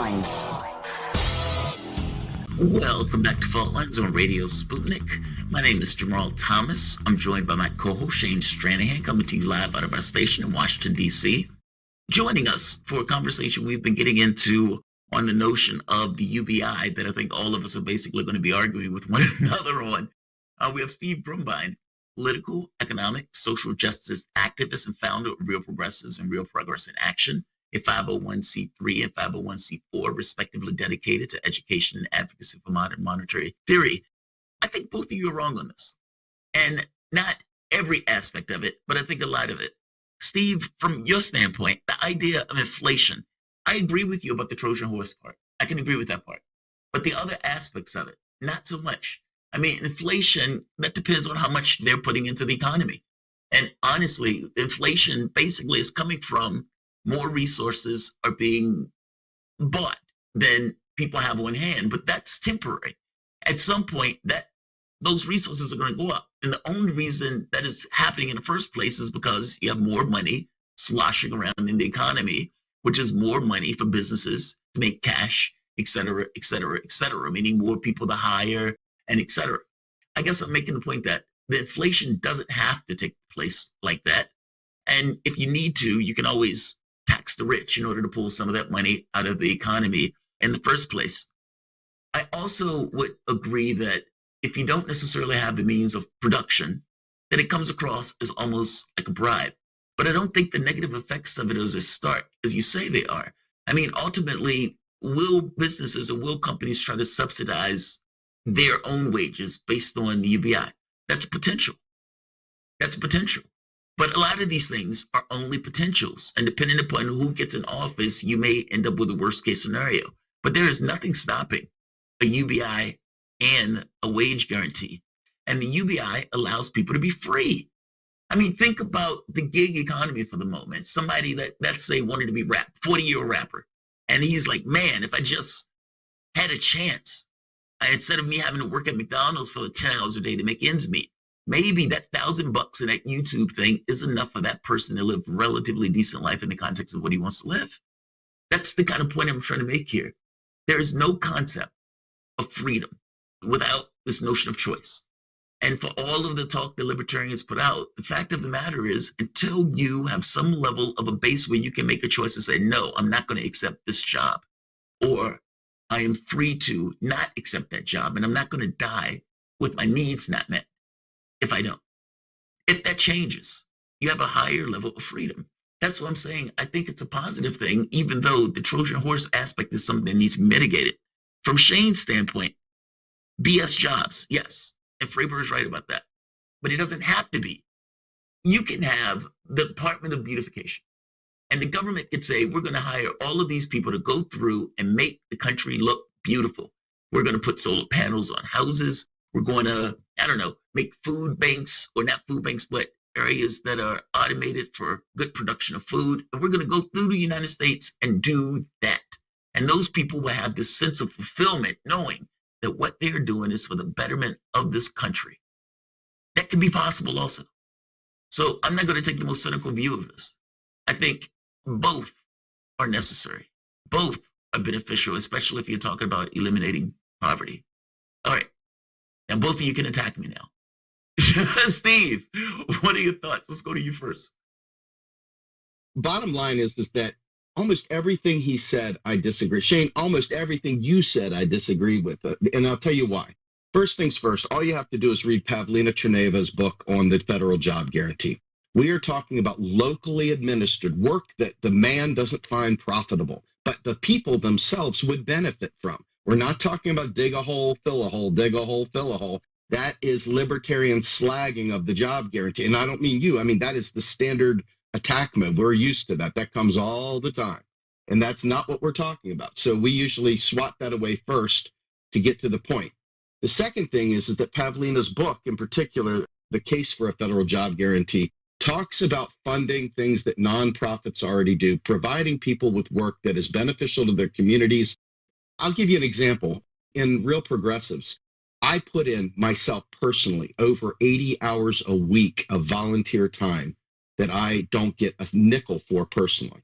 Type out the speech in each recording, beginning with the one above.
Faultlines. Welcome back to Faultlines on Radio Sputnik. My name is Jamarl Thomas. I'm joined by my co-host Shane Stranahan, coming to you live out of our station in Washington, D.C. Joining us for a conversation we've been getting into on the notion of the UBI that I think all of us are basically going to be arguing with one another on. We have Steve Grumbine, political, economic, social justice activist and founder of Real Progressives and Real Progress in Action, a 501c3 and 501c4, respectively dedicated to education and advocacy for modern monetary theory. I think both of you are wrong on this. And not every aspect of it, but I think a lot of it. Steve, from your standpoint, the idea of inflation, I agree with you about the Trojan horse part. I can agree with that part. But the other aspects of it, not so much. I mean, inflation, that depends on how much they're putting into the economy. And honestly, inflation basically is coming from more resources are being bought than people have on hand, but that's temporary. At some point, those resources are going to go up. And the only reason that is happening in the first place is because you have more money sloshing around in the economy, which is more money for businesses to make cash, et cetera, et cetera, et cetera, meaning more people to hire, and et cetera. I guess I'm making the point that the inflation doesn't have to take place like that. And if you need to, you can always tax the rich in order to pull some of that money out of the economy in the first place. I also would agree that if you don't necessarily have the means of production, then it comes across as almost like a bribe. But I don't think the negative effects of it is as stark as you say they are. I mean, ultimately, will businesses or will companies try to subsidize their own wages based on the UBI? That's a potential. That's a potential. But a lot of these things are only potentials. And depending upon who gets in office, you may end up with a worst case scenario. But there is nothing stopping a UBI and a wage guarantee. And the UBI allows people to be free. I mean, think about the gig economy for the moment. Somebody that, let's say, wanted to be 40-year rapper. And he's like, man, if I just had a chance, instead of me having to work at McDonald's for 10 hours a day to make ends meet, maybe that $1,000 in that YouTube thing is enough for that person to live a relatively decent life in the context of what he wants to live. That's the kind of point I'm trying to make here. There is no concept of freedom without this notion of choice. And for all of the talk the libertarians put out, the fact of the matter is, until you have some level of a base where you can make a choice and say, no, I'm not going to accept this job, or I am free to not accept that job, and I'm not going to die with my needs not met if I don't. If that changes, you have a higher level of freedom. That's what I'm saying. I think it's a positive thing, even though the Trojan horse aspect is something that needs to be mitigated. From Shane's standpoint, BS jobs, yes. And Fravor is right about that. But it doesn't have to be. You can have the Department of Beautification. And the government could say, we're going to hire all of these people to go through and make the country look beautiful. We're going to put solar panels on houses. We're going to, make food banks, or not food banks, but areas that are automated for good production of food. And we're going to go through the United States and do that. And those people will have this sense of fulfillment, knowing that what they're doing is for the betterment of this country. That could be possible also. So I'm not going to take the most cynical view of this. I think both are necessary. Both are beneficial, especially if you're talking about eliminating poverty. All right. Now, both of you can attack me now. Steve, what are your thoughts? Let's go to you first. Bottom line is that almost everything he said, I disagree. Shane, almost everything you said, I disagree with. And I'll tell you why. First things first, all you have to do is read Pavlina Tcherneva's book on the federal job guarantee. We are talking about locally administered work that the man doesn't find profitable, but the people themselves would benefit from. We're not talking about dig a hole, fill a hole, dig a hole, fill a hole. That is libertarian slagging of the job guarantee. And I don't mean you. I mean, that is the standard attack mode. We're used to that. That comes all the time. And that's not what we're talking about. So we usually swat that away first to get to the point. The second thing is that Pavlina's book, in particular, The Case for a Federal Job Guarantee, talks about funding things that nonprofits already do, providing people with work that is beneficial to their communities. I'll give you an example. In Real Progressives, I put in myself personally over 80 hours a week of volunteer time that I don't get a nickel for personally.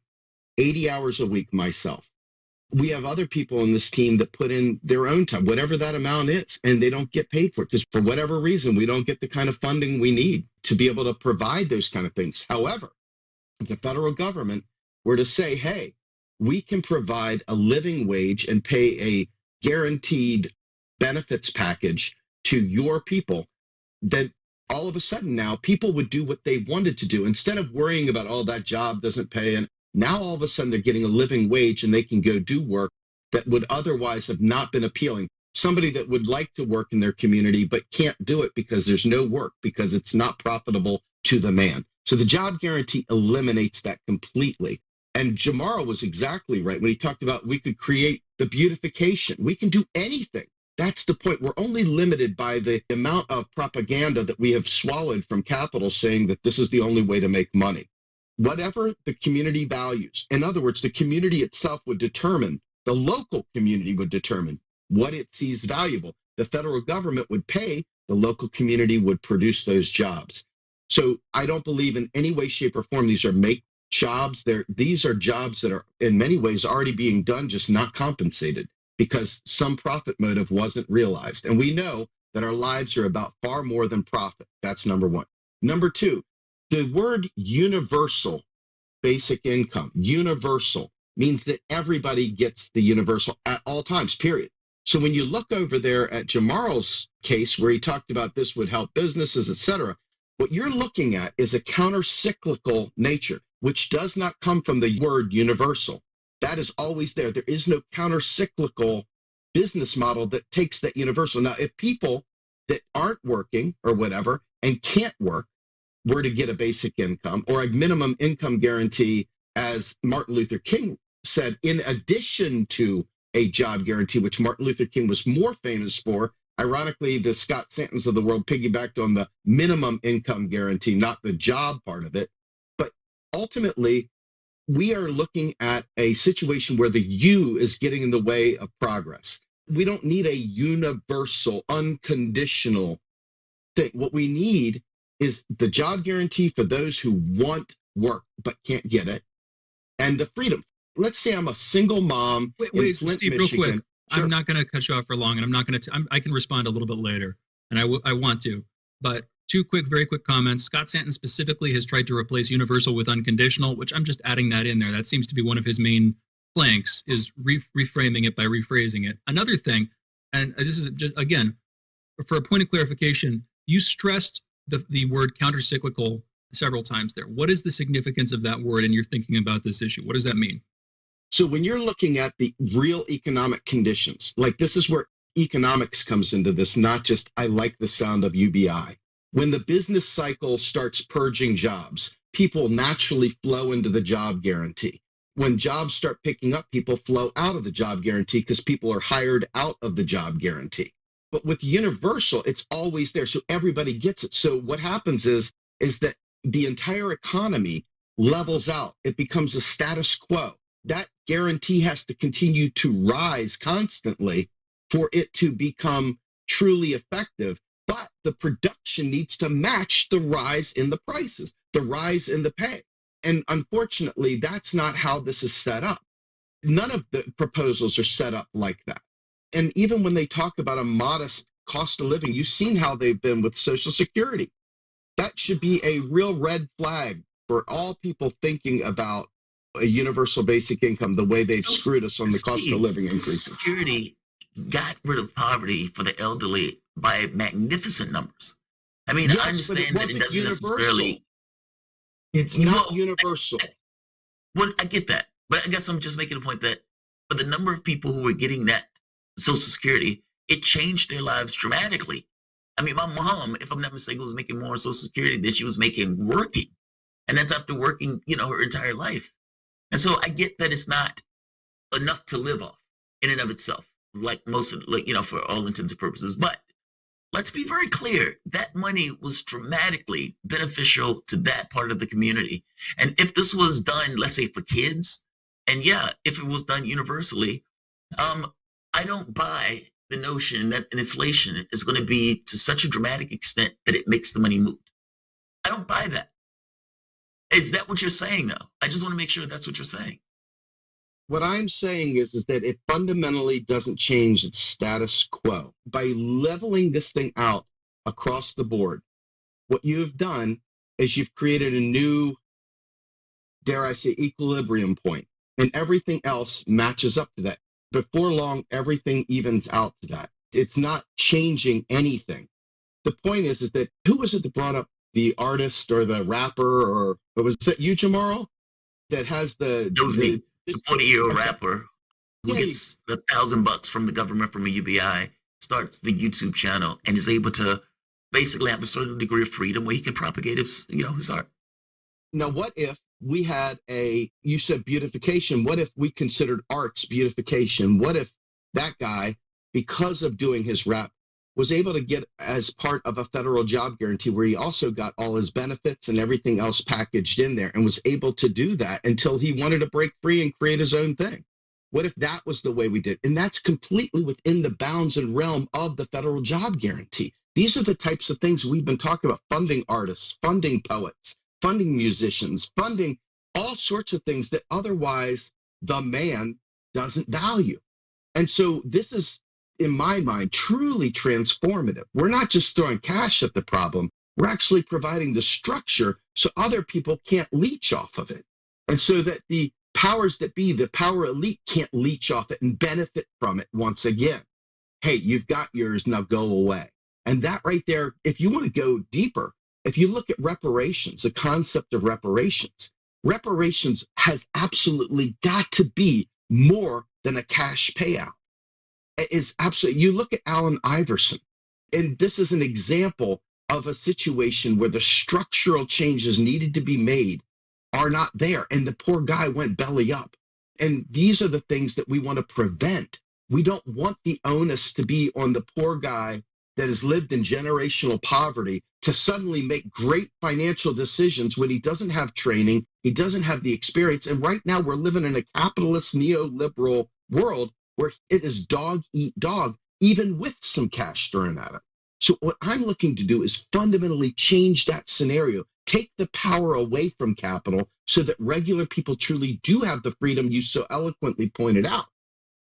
80 hours a week myself. We have other people in this team that put in their own time, whatever that amount is, and they don't get paid for it because for whatever reason, we don't get the kind of funding we need to be able to provide those kind of things. However, if the federal government were to say, hey, we can provide a living wage and pay a guaranteed benefits package to your people, then all of a sudden now people would do what they wanted to do instead of worrying about, oh, that job doesn't pay. And now all of a sudden they're getting a living wage and they can go do work that would otherwise have not been appealing. Somebody that would like to work in their community but can't do it because there's no work, because it's not profitable to the man. So the job guarantee eliminates that completely. And Jamarl was exactly right when he talked about we could create the beautification. We can do anything. That's the point. We're only limited by the amount of propaganda that we have swallowed from capital saying that this is the only way to make money. Whatever the community values, in other words, the community itself would determine, the local community would determine what it sees valuable. The federal government would pay, the local community would produce those jobs. So I don't believe in any way, shape, or form these are make jobs. These are jobs that are in many ways already being done, just not compensated because some profit motive wasn't realized. And we know that our lives are about far more than profit. That's number one. Number two, the word universal basic income, universal, means that everybody gets the universal at all times, period. So when you look over there at Jamarl's case where he talked about this would help businesses, et cetera, what you're looking at is a counter-cyclical nature, which does not come from the word universal. That is always there. There is no counter-cyclical business model that takes that universal. Now, if people that aren't working or whatever and can't work were to get a basic income or a minimum income guarantee, as Martin Luther King said, in addition to a job guarantee, which Martin Luther King was more famous for. Ironically, the Scott Santons of the world piggybacked on the minimum income guarantee, not the job part of it. But ultimately, we are looking at a situation where the U is getting in the way of progress. We don't need a universal, unconditional thing. What we need is the job guarantee for those who want work but can't get it, and the freedom. Let's say I'm a single mom in Flint, Steve, Michigan. real quick. Sure. I'm not going to cut you off for long, and I'm not going to. I can respond a little bit later, and I want to. But two very quick comments. Scott Santons specifically has tried to replace universal with unconditional, which I'm just adding that in there. That seems to be one of his main flanks, is reframing it by rephrasing it. Another thing, and this is just, again, for a point of clarification, you stressed the word countercyclical several times there. What is the significance of that word in your thinking about this issue? What does that mean? So when you're looking at the real economic conditions, like this is where economics comes into this, not just I like the sound of UBI. When the business cycle starts purging jobs, people naturally flow into the job guarantee. When jobs start picking up, people flow out of the job guarantee because people are hired out of the job guarantee. But with universal, it's always there. So everybody gets it. So what happens is that the entire economy levels out. It becomes a status quo. That guarantee has to continue to rise constantly for it to become truly effective. But the production needs to match the rise in the prices, the rise in the pay. And unfortunately, that's not how this is set up. None of the proposals are set up like that. And even when they talk about a modest cost of living, you've seen how they've been with Social Security. That should be a real red flag for all people thinking about a universal basic income, the way they've screwed us on the cost of living increases. Social Security got rid of poverty for the elderly by magnificent numbers. I mean, Yes, I understand that it doesn't universal. necessarily. It's not universal. Well, I get that. But I guess I'm just making a point that for the number of people who were getting that Social Security, it changed their lives dramatically. I mean, my mom, if I'm not mistaken, was making more Social Security than she was making working. And that's after working, her entire life. And so I get that it's not enough to live off in and of itself, like most of, for all intents and purposes. But let's be very clear, that money was dramatically beneficial to that part of the community. And if this was done, let's say for kids, and yeah, if it was done universally, I don't buy the notion that an inflation is going to be to such a dramatic extent that it makes the money moot. I don't buy that. Is that what you're saying, though? I just want to make sure that's what you're saying. What I'm saying is that it fundamentally doesn't change its status quo. By leveling this thing out across the board, what you've done is you've created a new, dare I say, equilibrium point, and everything else matches up to that. Before long, everything evens out to that. It's not changing anything. The point is that who was it that brought up the artist or the rapper, or was it you, Jamarl, that has It was me, the 40-year-old rapper who gets $1,000 from the government from a UBI, starts the YouTube channel, and is able to basically have a certain degree of freedom where he can propagate his art. Now, what if we had you said beautification, what if we considered arts beautification? What if that guy, because of doing his rap, was able to get as part of a federal job guarantee where he also got all his benefits and everything else packaged in there, and was able to do that until he wanted to break free and create his own thing? What if that was the way we did? And that's completely within the bounds and realm of the federal job guarantee. These are the types of things we've been talking about: funding artists, funding poets, funding musicians, funding all sorts of things that otherwise the man doesn't value. And so this is, in my mind, truly transformative. We're not just throwing cash at the problem. We're actually providing the structure so other people can't leech off of it. And so that the powers that be, the power elite, can't leech off it and benefit from it once again. Hey, you've got yours, now go away. And that right there, if you want to go deeper, if you look at reparations, the concept of reparations has absolutely got to be more than a cash payout. It is absolutely. You look at Allen Iverson, and this is an example of a situation where the structural changes needed to be made are not there, and the poor guy went belly up. And these are the things that we want to prevent. We don't want the onus to be on the poor guy that has lived in generational poverty to suddenly make great financial decisions when he doesn't have training, he doesn't have the experience. And right now we're living in a capitalist neoliberal world where it is dog eat dog, even with some cash thrown at it. So what I'm looking to do is fundamentally change that scenario, take the power away from capital so that regular people truly do have the freedom you so eloquently pointed out.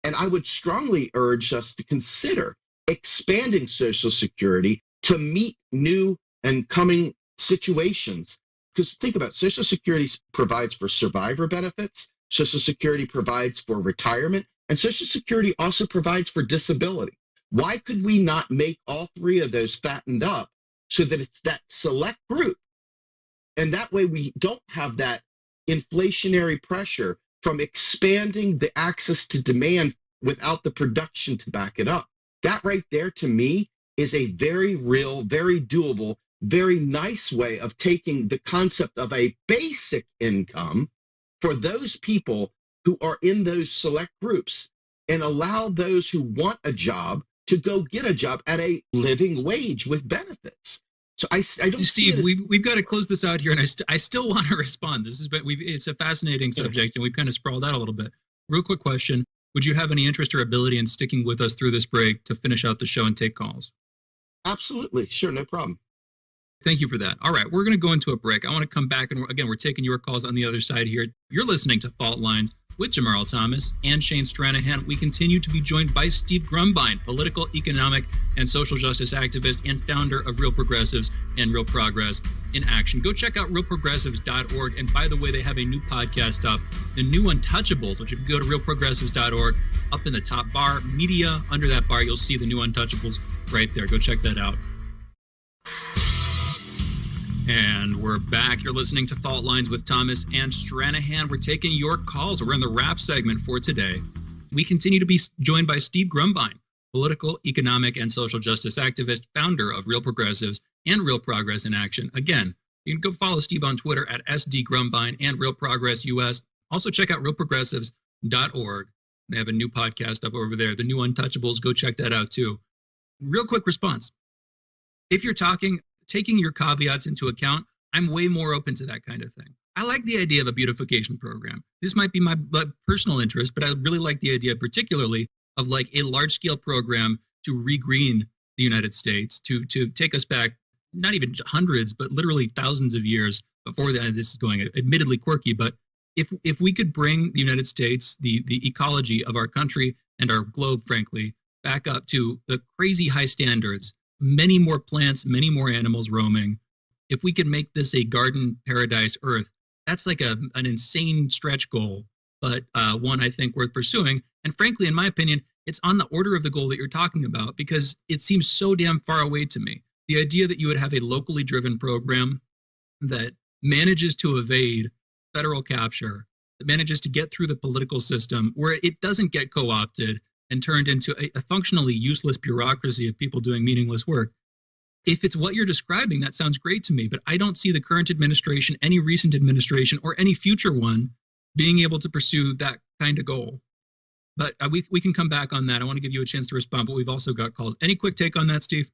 And I would strongly urge us to consider expanding Social Security to meet new and coming situations. Because think about it, Social Security provides for survivor benefits, Social Security provides for retirement, and Social Security also provides for disability. Why could we not make all three of those fattened up so that it's that select group? And that way we don't have that inflationary pressure from expanding the access to demand without the production to back it up. That right there, to me, is a very real, very doable, very nice way of taking the concept of a basic income for those people who are in those select groups and allow those who want a job to go get a job at a living wage with benefits. So I don't. Steve, we've got to close this out here, and I still want to respond. It's a fascinating subject, and we've kind of sprawled out a little bit. Real quick question: would you have any interest or ability in sticking with us through this break to finish out the show and take calls? Absolutely, sure, no problem. Thank you for that. All right, we're going to go into a break. I want to come back, and again, we're taking your calls on the other side here. You're listening to Faultlines with Jamarl Thomas and Shane Stranahan. We continue to be joined by Steve Grumbine, political, economic, and social justice activist and founder of Real Progressives and Real Progress in Action. Go check out realprogressives.org. And by the way, they have a new podcast up, The New Untouchables, which if you go to realprogressives.org, up in the top bar, media, under that bar, you'll see The New Untouchables right there. Go check that out. And we're back. You're listening to Fault Lines with Thomas and Stranahan. We're taking your calls. We're in the wrap segment for today. We continue to be joined by Steve Grumbine, political, economic, and social justice activist, founder of Real Progressives and Real Progress in Action. Again, you can go follow Steve on Twitter at SDGrumbine and Real Progress US. Also check out realprogressives.org. They have a new podcast up over there, The New Untouchables. Go check that out too. Real quick response. If you're taking your caveats into account, I'm way more open to that kind of thing. I like the idea of a beautification program. This might be my personal interest, but I really like the idea particularly of like a large-scale program to regreen the United States, to take us back, not even hundreds, but literally thousands of years before that. This is going admittedly quirky, but if we could bring the United States, the ecology of our country and our globe, frankly, back up to the crazy high standards, many more plants, many more animals roaming. If we could make this a garden paradise Earth, that's like an insane stretch goal, but one I think worth pursuing. And frankly, in my opinion, it's on the order of the goal that you're talking about, because it seems so damn far away to me. The idea that you would have a locally driven program that manages to evade federal capture, that manages to get through the political system, where it doesn't get co-opted and turned into a functionally useless bureaucracy of people doing meaningless work. If it's what you're describing, that sounds great to me, but I don't see the current administration, any recent administration, or any future one being able to pursue that kind of goal. But we can come back on that. I want to give you a chance to respond, but we've also got calls. Any quick take on that, Steve?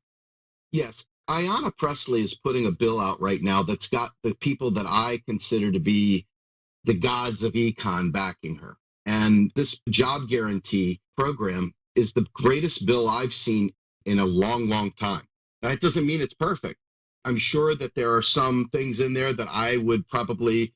Yes. Ayanna Pressley is putting a bill out right now that's got the people that I consider to be the gods of econ backing her. And this job guarantee program is the greatest bill I've seen in a long, long time. That doesn't mean it's perfect. I'm sure that there are some things in there that I would probably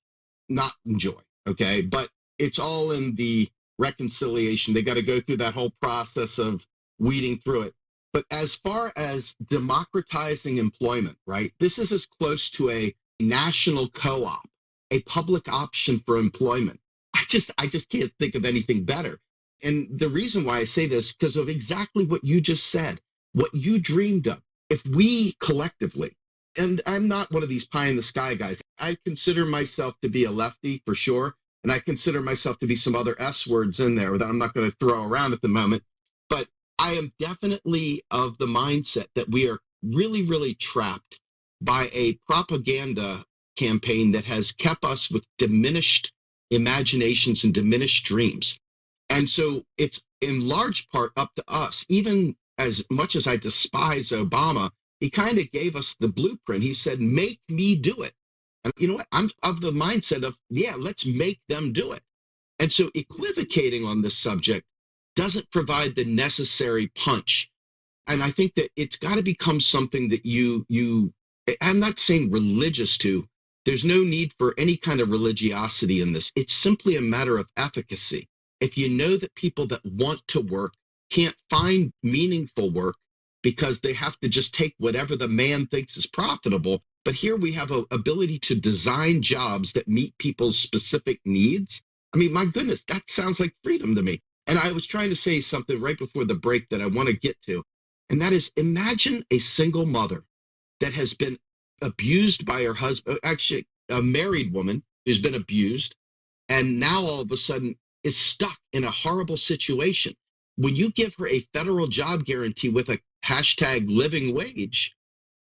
not enjoy, okay? But it's all in the reconciliation. They got to go through that whole process of weeding through it. But as far as democratizing employment, right, this is as close to a national co-op, a public option for employment. I just can't think of anything better. And the reason why I say this, because of exactly what you just said, what you dreamed of. If we collectively, and I'm not one of these pie in the sky guys, I consider myself to be a lefty for sure. And I consider myself to be some other S words in there that I'm not going to throw around at the moment. But I am definitely of the mindset that we are really, really trapped by a propaganda campaign that has kept us with diminished imaginations and diminished dreams. And so it's in large part up to us. Even as much as I despise Obama, he kind of gave us the blueprint. He said, make me do it. And you know what? I'm of the mindset of, yeah, let's make them do it. And so equivocating on this subject doesn't provide the necessary punch. And I think that it's got to become something that I'm not saying religious to. There's no need for any kind of religiosity in this. It's simply a matter of efficacy. If you know that people that want to work can't find meaningful work because they have to just take whatever the man thinks is profitable. But here we have an ability to design jobs that meet people's specific needs. I mean, my goodness, that sounds like freedom to me. And I was trying to say something right before the break that I want to get to. And that is, imagine a single mother that has been abused by her husband, actually a married woman who's been abused, and now all of a sudden is stuck in a horrible situation. When you give her a federal job guarantee with a hashtag living wage,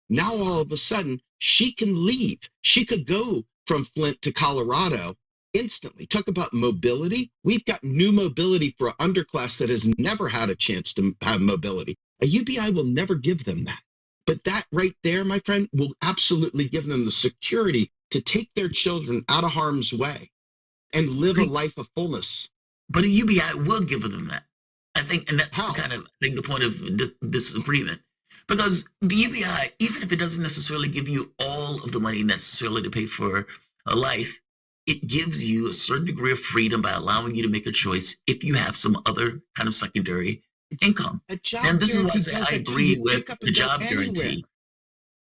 now all of a sudden she can leave. She could go from Flint to Colorado instantly. Talk about mobility. We've got new mobility for an underclass that has never had a chance to have mobility. A UBI will never give them that. But that right there, my friend, will absolutely give them the security to take their children out of harm's way and live a life of fullness. But a UBI will give them that. I think, and that's the point of disagreement. Because the UBI, even if it doesn't necessarily give you all of the money necessarily to pay for a life, it gives you a certain degree of freedom by allowing you to make a choice if you have some other kind of secondary income. And this is why I say I agree with the job guarantee.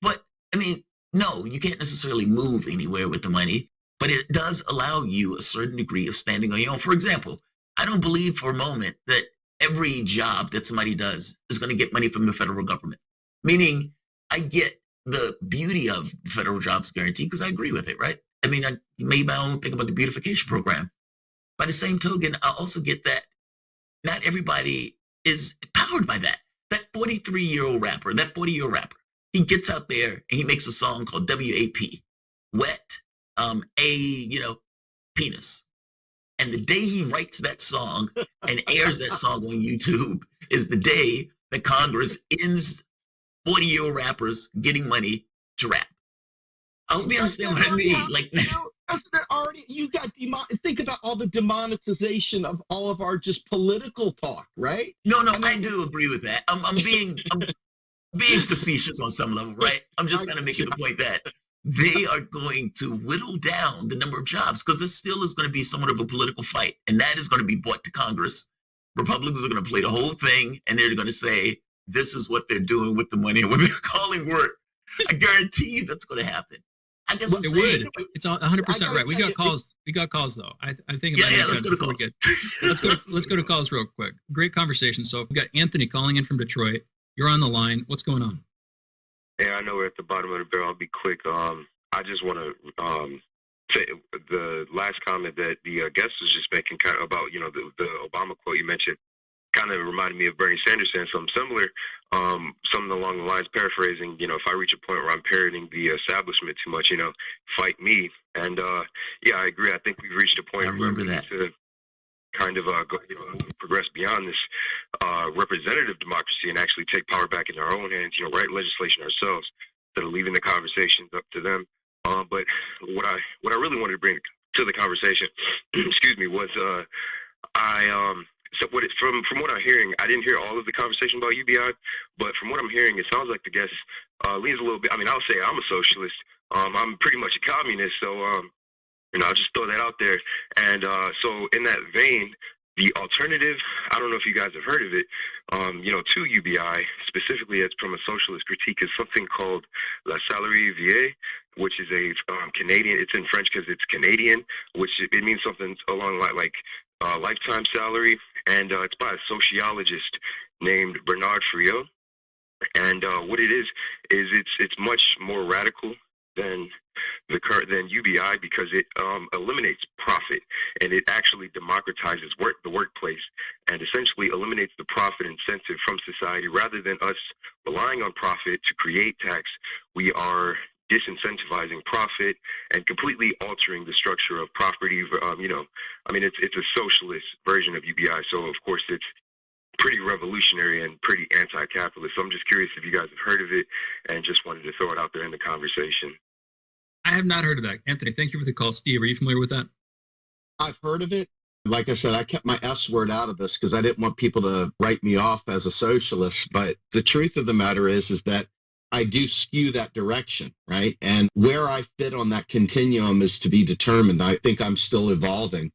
But, I mean, no, you can't necessarily move anywhere with the money, but it does allow you a certain degree of standing on your own. For example, I don't believe for a moment that every job that somebody does is going to get money from the federal government. Meaning, I get the beauty of the federal jobs guarantee because I agree with it, right? I mean, I made my own thing about the beautification program. By the same token, I also get that not everybody is powered by that. That 43-year-old rapper, that 40-year-old rapper, he gets out there and he makes a song called WAP, wet, penis. And the day he writes that song and airs that song on YouTube is the day that Congress ends 40-year-old rappers getting money to rap. I hope you understand what I mean. Like, you got think about all the demonetization of all of our just political talk, right? No, I do agree with that. I'm being facetious on some level, right? I'm just kind of making the point that they are going to whittle down the number of jobs because it still is going to be somewhat of a political fight. And that is going to be brought to Congress. Republicans are going to play the whole thing, and they're going to say, this is what they're doing with the money and what they're calling work. I guarantee you that's going to happen. I guess it would. It's 100% right. We got calls though. I think. Let's go to calls. Let's go to calls real quick. Great conversation. So we got Anthony calling in from Detroit. You're on the line. What's going on? Yeah, I know we're at the bottom of the barrel. I'll be quick. I just want to say the last comment that the guest was just making kind of about, the Obama quote you mentioned kind of reminded me of Bernie Sanders saying something similar, something along the lines, paraphrasing, if I reach a point where I'm parroting the establishment too much, fight me. And, yeah, I agree. I think we've reached a point where we need to kind of progress beyond this representative democracy and actually take power back in our own hands, write legislation ourselves instead of leaving the conversations up to them. But what I really wanted to bring to the conversation, excuse me, was so from what I'm hearing, I didn't hear all of the conversation about UBI, but from what I'm hearing, it sounds like the guest leans a little bit. I mean, I'll say I'm a socialist. I'm pretty much a communist, so I'll just throw that out there. And so in that vein, the alternative, I don't know if you guys have heard of it, to UBI, specifically as from a socialist critique, is something called La Salarié Vie, which is a Canadian, it's in French because it's Canadian, which it means something along like lifetime salary, and it's by a sociologist named Bernard Friot. And what it is it's much more radical than UBI because it eliminates profit, and it actually democratizes the workplace and essentially eliminates the profit incentive from society. Rather than us relying on profit to create tax, we are disincentivizing profit and completely altering the structure of property. It's a socialist version of UBI, so of course it's pretty revolutionary and pretty anti-capitalist. So I'm just curious if you guys have heard of it and just wanted to throw it out there in the conversation. I have not heard of that. Anthony, thank you for the call. Steve, are you familiar with that? I've heard of it. Like I said, I kept my S word out of this because I didn't want people to write me off as a socialist. But the truth of the matter is that I do skew that direction, right? And where I fit on that continuum is to be determined. I think I'm still evolving.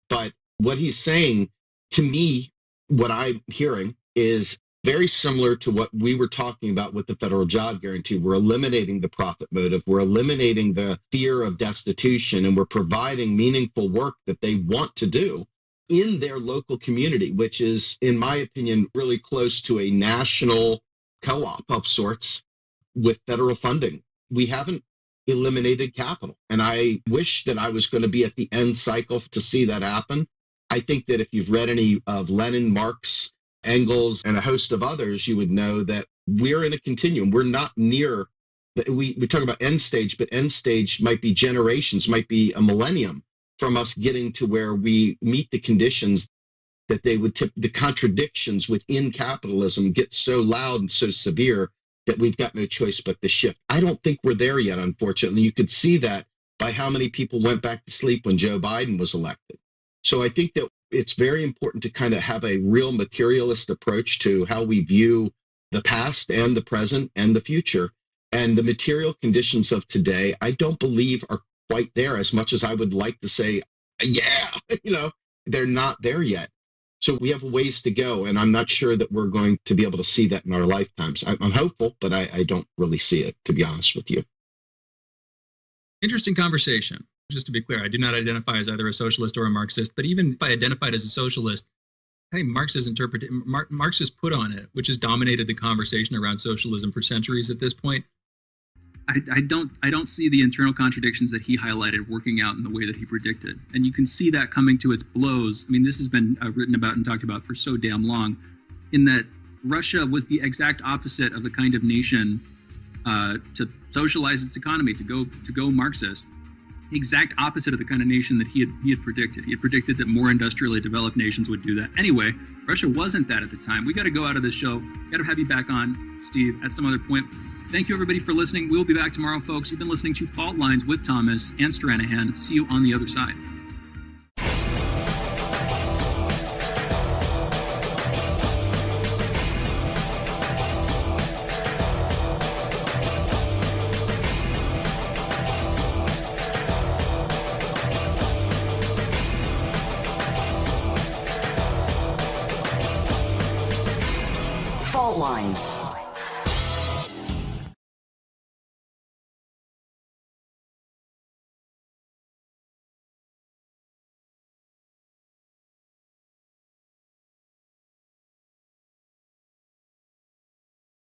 But what he's saying, to me, what I'm hearing is very similar to what we were talking about with the federal job guarantee. We're eliminating the profit motive. We're eliminating the fear of destitution, and we're providing meaningful work that they want to do in their local community, which is, in my opinion, really close to a national co-op of sorts with federal funding. We haven't eliminated capital, and I wish that I was going to be at the end cycle to see that happen. I think that if you've read any of Lenin, Marx, Engels, and a host of others, you would know that we're in a continuum. We're not near, we talk about end stage, but end stage might be generations, might be a millennium from us getting to where we meet the conditions that they would the contradictions within capitalism get so loud and so severe that we've got no choice but to shift. I don't think we're there yet, unfortunately. You could see that by how many people went back to sleep when Joe Biden was elected. So I think that it's very important to kind of have a real materialist approach to how we view the past and the present and the future. And the material conditions of today, I don't believe are quite there, as much as I would like to say, yeah, they're not there yet. So we have a ways to go, and I'm not sure that we're going to be able to see that in our lifetimes. I'm hopeful, but I don't really see it, to be honest with you. Interesting conversation. Just to be clear, I do not identify as either a socialist or a Marxist, but even if I identified as a socialist, I think Marx has put on it, which has dominated the conversation around socialism for centuries at this point. I don't see the internal contradictions that he highlighted working out in the way that he predicted. And you can see that coming to its blows. I mean, this has been written about and talked about for so damn long, in that Russia was the exact opposite of the kind of nation to socialize its economy, to go Marxist. The exact opposite of the kind of nation that he had predicted. He had predicted that more industrially developed nations would do that. Anyway, Russia wasn't that at the time. We got to go out of this show. Got to have you back on, Steve, at some other point. Thank you, everybody, for listening. We'll be back tomorrow, folks. You've been listening to Faultlines with Thomas and Stranahan. See you on the other side. Faultlines.